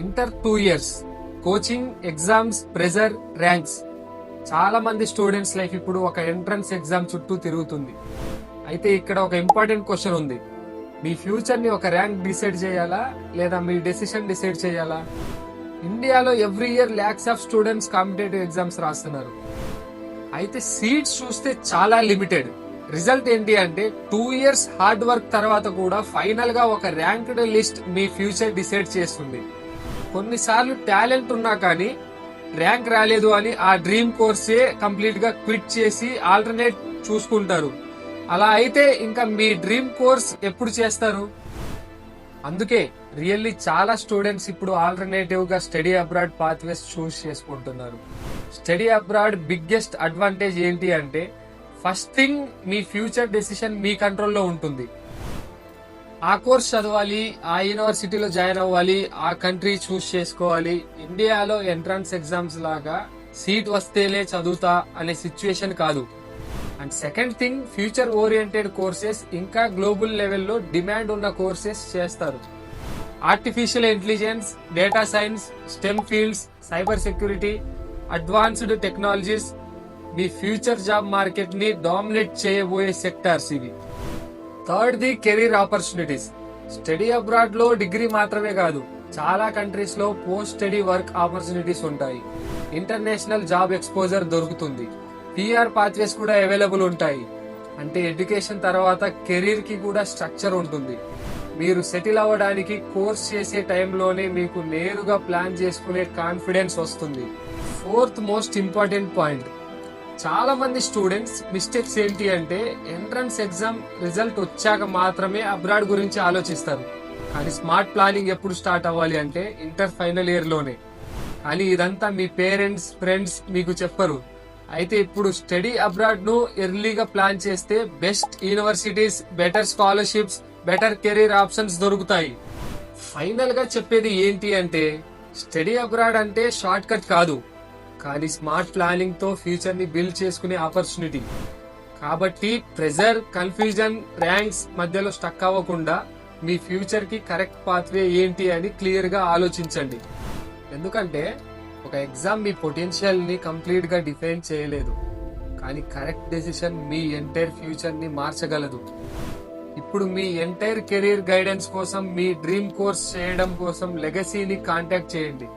Inter 2 years coaching, exams, pressure, ranks. చాలా మంది students life ఇప్పుడు ఒక ఎంట్రన్స్ ఎగ్జామ్ చుట్టూ తిరుగుతుంది. అయితే ఇక్కడ ఒక ఇంపార్టెంట్ క్వశ్చన్ ఉంది. మీ ఫ్యూచర్ ని ఒక ర్యాంక్ డిసైడ్ చేయాలా లేదా మీ డెసిషన్ డిసైడ్ చేయాలా? ఇండియాలో every year lakhs of students competitive exams రాస్తున్నారు. అయితే సీట్స్ చూస్తే చాలా లిమిటెడ్. రిజల్ట్ ఏంటి అంటే 2 years హార్డ్ వర్క్ తర్వాత కూడా ఫైనల్ గా ఒక ర్యాంక్డ్ లిస్ట్ మీ ఫ్యూచర్ డిసైడ్ చేస్తుంది. కొన్నిసార్లు టాలెంట్ ఉన్నా కానీ ర్యాంక్ రాలేదు అని ఆ డ్రీమ్ కోర్సే కంప్లీట్ గా క్విట్ చేసి ఆల్టర్నేట్ చూసుకుంటారు. అలా అయితే ఇంకా మీ డ్రీమ్ కోర్స్ ఎప్పుడు చేస్తారు? అందుకే రియల్లీ చాలా స్టూడెంట్స్ ఇప్పుడు ఆల్టర్నేటివ్ గా స్టడీ అబ్రాడ్ పాత్వేస్ చూస్ చేసుకుంటున్నారు. స్టడీ అబ్రాడ్ బిగ్గెస్ట్ అడ్వాంటేజ్ ఏంటి అంటే, ఫస్ట్ థింగ్, మీ ఫ్యూచర్ డెసిషన్ మీ కంట్రోల్లో ఉంటుంది. ఆ కోర్స్ చదవాలి, ఆ యూనివర్సిటీలో జాయిన్ అవ్వాలి, ఆ కంట్రీ చూస్ చేసుకోవాలి. ఇండియాలో ఎంట్రన్స్ ఎగ్జామ్స్ లాగా సీట్ వస్తేనే చదువుతా అనే సిచ్యుయేషన్ కాదు. And second thing, future oriented courses ఇంకా గ్లోబల్ లెవెల్లో డిమాండ్ ఉన్న కోర్సెస్ చేస్తారు. Artificial intelligence, data science, stem fields, cyber security, advanced technologies మీ ఫ్యూచర్ జాబ్ మార్కెట్ ని డామినేట్ చేయబోయే సెక్టార్స్ ఇవి. Third the career opportunities. Study abroad లో డిగ్రీ మాత్రమే కాదు, చాలా కంట్రీస్ లో పోస్ట్ స్టడీ వర్క్ ఆపర్చునిటీస్ ఉంటాయి. ఇంటర్నేషనల్ జాబ్ ఎక్స్పోజర్ దొరుకుతుంది. పిఆర్ పాత్వేస్ కూడా అవైలబుల్ ఉంటాయి. అంటే ఎడ్యుకేషన్ తర్వాత కెరీర్ కి కూడా స్ట్రక్చర్ ఉంటుంది. మీరు సెటిల్ అవ్వడానికి కోర్స్ చేసే టైంలోనే మీకు నేరుగా ప్లాన్ చేసుకునే కాన్ఫిడెన్స్ వస్తుంది. ఫోర్త్ మోస్ట్ ఇంపార్టెంట్ పాయింట్, చాలా మంది స్టూడెంట్స్ మిస్టేక్స్ ఏంటి అంటే, ఎంట్రన్స్ ఎగ్జామ్ రిజల్ట్ వచ్చాక మాత్రమే అబ్రాడ్ గురించి ఆలోచిస్తారు. కానీ స్మార్ట్ ప్లానింగ్ ఎప్పుడు స్టార్ట్ అవ్వాలి అంటే ఇంటర్ ఫైనల్ ఇయర్ లోనే. కానీ ఇదంతా మీ పేరెంట్స్, ఫ్రెండ్స్ మీకు చెప్పరు. అయితే ఇప్పుడు స్టడీ అబ్రాడ్ ను ఎర్లీగా ప్లాన్ చేస్తే best universities, better scholarships, better career options దొరుకుతాయి. ఫైనల్ గా చెప్పేది ఏంటి అంటే, స్టడీ అబ్రాడ్ అంటే షార్ట్ కట్ కాదు, కానీ స్మార్ట్ ప్లానింగ్ తో ఫ్యూచర్ ని బిల్డ్ చేసుకునే ఆపర్చునిటీ. కాబట్టి ప్రెజర్, కన్ఫ్యూజన్, ర్యాంక్స్ మధ్యలో స్టక్ అవ్వకుండా మీ ఫ్యూచర్ కి కరెక్ట్ పాత్వే ఏంటి అని క్లియర్ గా ఆలోచించండి. ఎందుకంటే ఒక ఎగ్జామ్ మీ పొటెన్షియల్ ని కంప్లీట్ గా డిఫైన్ చేయలేదు, కానీ కరెక్ట్ డెసిషన్ మీ ఎంటైర్ ఫ్యూచర్ ని మార్చగలదు. ఇప్పుడు మీ ఎంటైర్ కెరీర్ గైడెన్స్ కోసం, మీ డ్రీమ్ కోర్స్ చేయడం కోసం లెగసీని కాంటాక్ట్ చేయండి.